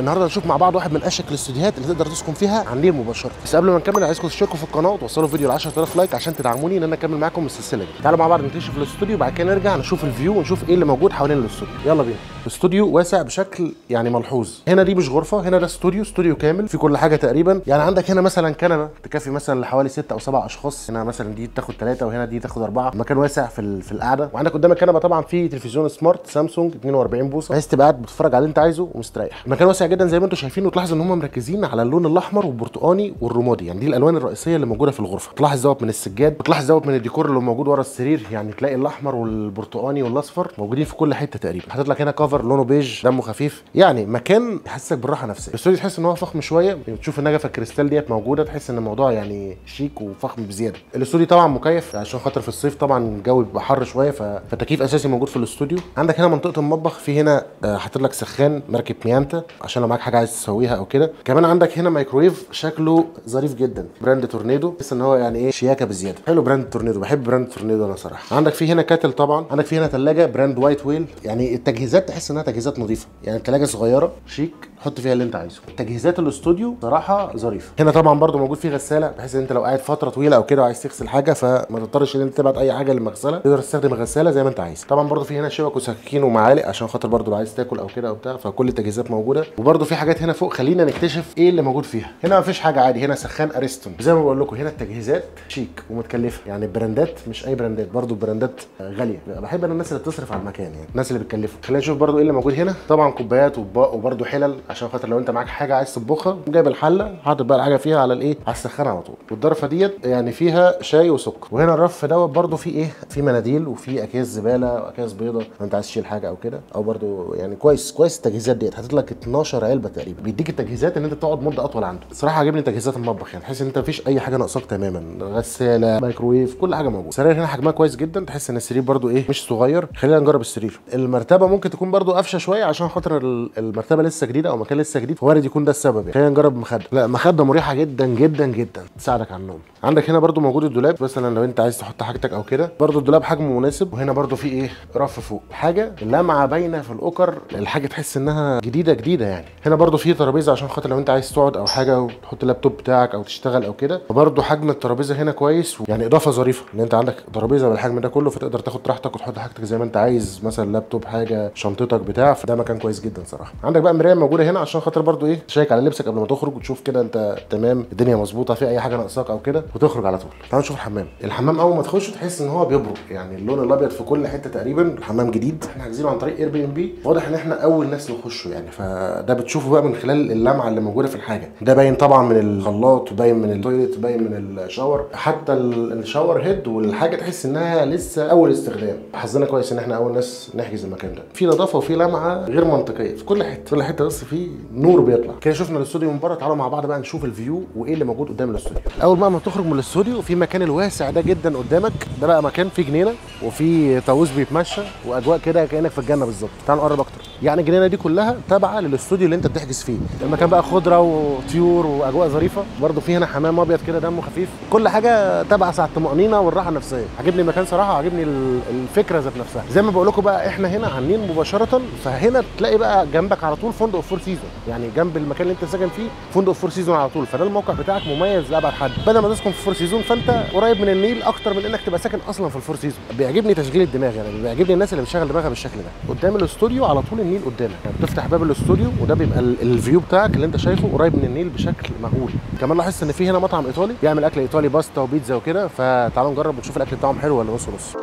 النهارده هنشوف مع بعض واحد من اشهر الاستوديوهات اللي تقدر تسكن فيها على النيل مباشره. بس قبل ما نكمل عايزكم تشتركوا في القناه وتوصلوا الفيديو ل 10000 لايك عشان تدعموني ان انا اكمل معاكم السلسله دي. تعالوا مع بعض نكتشف الاستوديو وبعد كده نرجع نشوف الفيو ونشوف ايه اللي موجود حوالين الاستوديو. يلا بينا. الاستوديو واسع بشكل يعني ملحوظ. هنا دي مش غرفه، هنا ده استوديو كامل في كل حاجه تقريبا. يعني عندك هنا مثلا كنبه تكفي مثلا لحوالي 6 او 7 اشخاص، هنا مثلا دي تاخد 3 وهنا دي تاخد 4. مكان واسع في القعده. وعندك قدام الكنبه طبعا في تلفزيون سمارت سامسونج 42 بوصه بحيث تبقى قاعد بتتفرج على اللي انت عايزه ومستريح. المكان واسع جدا زي ما انتم شايفين، وتلاحظ ان هم مركزين على اللون الاحمر والبرتقاني والرمادي، يعني دي الالوان الرئيسيه اللي موجوده في الغرفه. تلاحظ دوت من السجاد وتلاحظ دوت من الديكور اللي موجود ورا السرير، يعني تلاقي الاحمر والبرتقاني والاصفر موجودين في كل حته تقريبا. حاطط لك هنا كفر لونه بيج دمه خفيف، يعني مكان يحسسك بالراحه نفسيه. الاستوديو تحس ان هو فخم شويه، بتشوف النجفه الكريستال ديت موجوده، تحس ان الموضوع يعني شيك وفخم بزياده. الاستوديو طبعا مكيف عشان خاطر في الصيف طبعا الجو بيبقى حر شويه، فالتكييف اساسي موجود في الاستوديو. عندك هنا منطقه المطبخ، في هنا حاطط لك سخان مركب ميانتا عشان لو معاك حاجه عايز تسويها او كده. كمان عندك هنا مايكرويف شكله ظريف جدا، براند تورنيدو، تحس ان هو يعني ايه شياكه بزياده. حلو براند تورنيدو، بحب براند تورنيدو انا صراحه. عندك في هنا كاتل طبعا، عندك في هنا ثلاجه براند وايت ويل، يعني التجهيزات تحس انها تجهيزات نظيفه، يعني الثلاجه صغيره شيك حط فيها اللي انت عايزه. تجهيزات الاستوديو صراحه ظريفه. هنا طبعا برده موجود فيه غساله بحيث ان انت لو قاعد فتره طويله او كده وعايز تغسل حاجه فما تضطرش ان انت تبعت اي حاجه للمغسله، تقدر تستخدم الغساله زي ما انت عايز. طبعا برده في هنا شوك وسكاكين ومعالق عشان خاطر برده لو عايز تاكل او كده او بتاع، فكل التجهيزات موجوده. وبرده في حاجات هنا فوق، خلينا نكتشف ايه اللي موجود فيها. هنا مفيش حاجه عادي، هنا سخان اريستون زي ما بقول لكم. هنا التجهيزات شيك ومتكلفه، يعني البراندات مش اي براندات، برده البراندات غاليه. بحب انا الناس اللي بتصرف على المكان، يعني الناس اللي بتكلفه. خلينا نشوف برده ايه اللي موجود هنا. طبعا كوبايات واطباق وبرده حلل عشان خاطر لو انت معاك حاجه عايز تطبخها، جايب الحله حاطط بقى الحاجه فيها على الايه، على السخان على طول. والضرفه ديت يعني فيها شاي وسكر. وهنا الرف دوت برده فيه ايه، في مناديل وفي اكياس زباله واكياس بيضه لو انت عايز تشيل حاجه او كده، او برده يعني كويس التجهيزات ديت. حاطط لك 12 علبه تقريبا، بيديك التجهيزات ان انت تقعد مده اطول عنده. الصراحه عاجبني تجهيزات المطبخ، يعني تحس ان انت مفيش اي حاجه ناقصاك تماما، غساله مايكرويف كل حاجه موجوده. السرير هنا حجمها كويس جدا، تحس ان السرير برده ايه مش صغير. خلينا نجرب السرير. المرتبه ممكن تكون برده قفشه شويه عشان خاطر المرتبه لسه جديده او مكان لسه جديد، فوارد يكون ده السبب يعني. خلينا نجرب مخده. لا مخده مريحه جدا جدا جدا، تساعدك على النوم. عندك هنا برده موجود الدولاب، مثلا لو انت عايز تحط حاجتك او كده، برده الدولاب حجمه مناسب. وهنا برده في ايه رف فوق، حاجه لمعه باينه في الاوكر، الحاجه تحس انها جديده يعني. هنا برده في ترابيزه عشان خاطر لو انت عايز تقعد او حاجه وتحط اللابتوب بتاعك او تشتغل او كده. وبرده حجم الترابيزه هنا كويس، يعني اضافه ظريفه ان انت عندك ترابيزه بالحجم ده كله، فتقدر تاخد راحتك وتحط حاجتك زي ما انت عايز، مثلا لابتوب حاجه شنطتك بتاع، فده مكان كويس جدا صراحه. عندك بقى مرايه موجوده هنا عشان خاطر برده ايه تشيك على لبسك قبل ما تخرج وتشوف كده انت تمام، الدنيا مظبوطه، في اي حاجه ناقصاك او كده، وتخرج على طول. تعالوا نشوف الحمام. الحمام اول ما تخش تحس ان هو بيبرق، يعني اللون الابيض في كل حته تقريبا. الحمام جديد، احنا حاجزينه عن طريق اير بي ام بي، واضح ان احنا اول ناس نخشه يعني، فده بتشوفه بقى من خلال اللمعه اللي موجوده في الحاجه. ده باين طبعا من الخلاط وباين من التويليت وباين من الشاور، حتى الشاور هيد والحاجه تحس انها لسه اول استخدام. حظنا كويس ان احنا اول ناس نحجز المكان ده. في نظافه وفي لمعه غير منطقيه في كل حته، كل حته بس في نور بيطلع كده. شفنا الاستوديو من بره، تعالوا مع بعض بقى نشوف الفيو وايه اللي موجود قدام الاستوديو. اول بقى ما تخرج من الاستوديو في مكان الواسع ده جدا قدامك، ده بقى مكان فيه جنينه وفي طاووس بيتمشى واجواء كده كانك في الجنه بالظبط. تعالوا نقرب اكتر. يعني الجنينه دي كلها تابعه للاستوديو اللي انت بتحجز فيه. المكان بقى خضره وطيور واجواء ظريفه، برده في هنا حمام ابيض كده دمه خفيف، كل حاجه تابعه ساعه الطمانينه والراحه النفسيه. عاجبني المكان صراحه، عاجبني الفكره ذات نفسها. زي ما بقول لكم بقى احنا هنا على النيل مباشره، فهنا تلاقي بقى جنبك على طول فندق فور سيزون، يعني جنب المكان اللي انت ساكن فيه فندق فور سيزون على طول، فده الموقع بتاعك مميز لابعد حد. بدل ما تسكن في فور سيزون فانت قريب من النيل اكتر من انك تبقى ساكن اصلا في الفور سيزون. بيعجبني تشغيل الدماغ، يعني بيعجبني الناس اللي بتشغل دماغها بالشكل ده. قدام الاستوديو على طول النيل قدامك، يعني بتفتح باب الاستوديو وده بيبقى الفيو بتاعك اللي انت شايفه قريب من النيل بشكل مهول. كمان لاحظت ان في هنا مطعم ايطالي بيعمل اكل ايطالي، باستا وبيتزا وكده، فتعالوا نجرب ونشوف الاكل بتاعهم حلو ولا نص نص.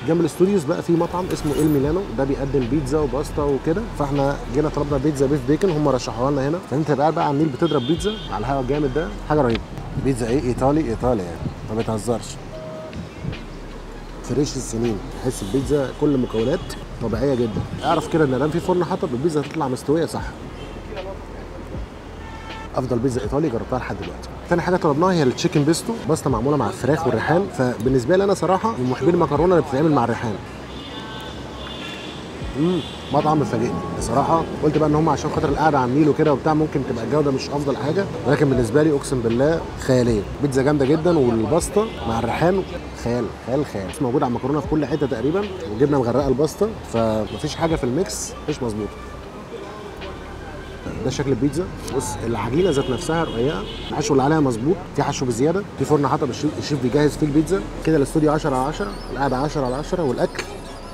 جنب الاستوديوز بقى في مطعم اسمه الميلانو، ده بيقدم بيتزا وباستا وكده، فاحنا جينا طلبنا بيتزا بيف بيكن، هم رشحوها لنا هنا. فانت قاعد بقى على النيل بتضرب بيتزا على الهواء الجامد ده، حاجه رهيبه. بيتزا ايه ايطالي يعني ما بتهزرش، فريش السنين. تحس البيتزا كل مكونات طبيعيه جدا. اعرف كده ان دام في فرن حطب البيتزا هتطلع مستويه صح. افضل بيتزا ايطالي جربتها لحد دلوقتي. تاني حاجه طلبناها هي التشيكن بيستو، باستا معموله مع الفراخ والريحان، فبالنسبه لي انا صراحه من محبين المكرونه اللي بتتعمل مع الريحان. مطعم مفاجئني بصراحه. قلت بقى ان هم عشان خاطر القعده على النيل وكده وبتاع ممكن تبقى الجوده مش افضل حاجه، ولكن بالنسبه لي اقسم بالله خياليه. بيتزا جامده جدا، والباستا مع الريحان خيال خيال خيال. موجود على المكرونه في كل حته تقريبا، وجبنه مغرقه الباستا، فمفيش حاجه في الميكس مش مظبوطه. ده شكل البيتزا. بص العجينه ذات نفسها رقيقه، الحشو اللي عليها مظبوط، في حشو بزياده، في فرن حطب الشيف بيجهز فيه البيتزا كده. الاستوديو 10 على 10، القعده 10 على 10، والاكل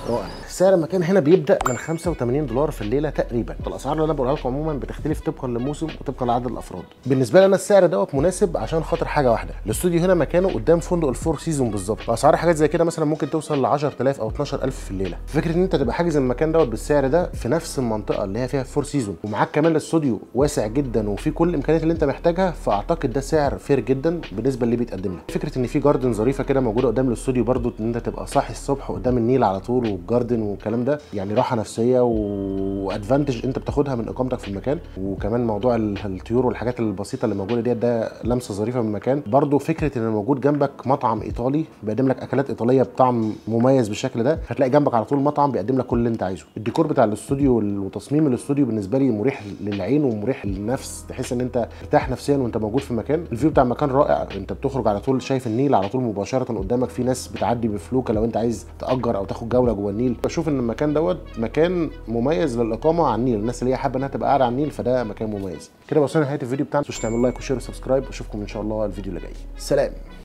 رائع. سعر المكان هنا بيبدا من $85 في الليله تقريبا. الاسعار اللي انا بقولها لكم عموما بتختلف طبقا للموسم وطبقا لعدد الافراد. بالنسبه لي انا السعر دوت مناسب عشان خاطر حاجه واحده، الاستوديو هنا مكانه قدام فندق الفور سيزون بالظبط، اسعار حاجات زي كده مثلا ممكن توصل ل 10000 او 12000 في الليله. فكره ان انت تبقى حاجز المكان دوت بالسعر ده في نفس المنطقه اللي هي فيها فور سيزون، ومعاك كمان الاستوديو واسع جدا وفي كل الامكانيات اللي انت محتاجها، فاعتقد ده سعر فير جدا بالنسبه اللي بيتقدم لك. فكره ان في جاردن ظريفه كده موجوده قدام الاستوديو برده، ان انت تبقى صاحي الصبح قدام النيل على طول والجاردن والكلام ده، يعني راحه نفسيه وادفانتج انت بتاخدها من اقامتك في المكان. وكمان موضوع الطيور والحاجات البسيطه اللي موجوده ديت، ده لمسه ظريفه من المكان. برضو فكره ان موجود جنبك مطعم ايطالي بيقدم لك اكلات ايطاليه بطعم مميز بالشكل ده، هتلاقي جنبك على طول مطعم بيقدم لك كل اللي انت عايزه. الديكور بتاع الاستوديو وتصميم الاستوديو بالنسبه لي مريح للعين ومريح للنفس، تحس ان انت مرتاح نفسيا وانت موجود في المكان. الفيو بتاع المكان رائع، انت بتخرج على طول شايف النيل على طول مباشره قدامك، في ناس بتعدي بفلوكه لو انت عايز تاجر او تاخد جوله جوه النيل. بشوف ان المكان دوت مكان مميز للاقامه على النيل، الناس اللي هي حابه انها تبقى قاعده على النيل، فده مكان مميز. كده وصلنا لنهايه الفيديو بتاعنا، مش تعملوا لايك وشير وسبسكرايب، واشوفكم ان شاء الله الفيديو اللي جاي. سلام.